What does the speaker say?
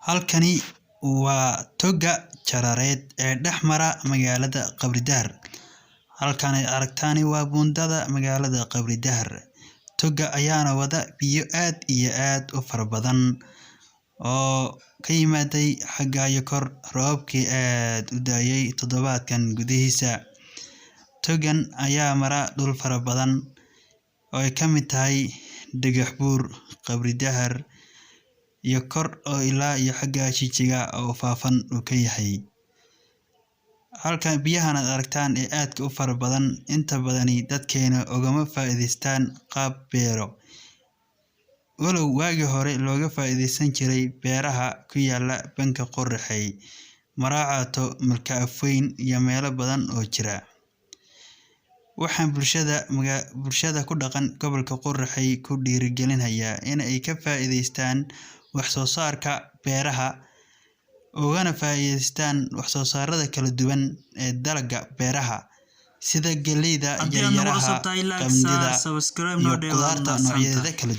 Halkani waa toga jarareed ee dhexmara magaalada Qabridahar. Halkan ay aragtani waa buundada magaalada Qabridahar. Toga ayaana wada biyo aad iyo aad u fara badan oo ka yimaaday xagga iyo kor roobkii aad u daayay toddobaadkan gudihiisa. Togan ayaa mara dhul fara badan oo ay ka mid tahay Dhagaxbuur, Qabridahar iyo kor oo ilaa iyo xagga Jijiga oo faafan u ka yahay. Halkan biyahan aad aragtaan ee aadka u fara badan inta badani dadkeena ogama faa'iideystaan qaab beero. Walow waagi hore looga faa'iideysan jiray beeraha ku yaala banka Qorraxay, Maraacato, Malka Afweyn iyo meelo badan oo jira. Waxaan bulshada ku dhaqan gobolka Qorraxay ku dhiirigelinayaa in ay ka faa'iideystaan wax soo saarka beeraha ogana faa'iideystaan wax soo saarada kala duwan ee dalagga beeraha sida galleyda, yaryaraha, qamdida iyo qudaarta noocyadeeda kala duwan.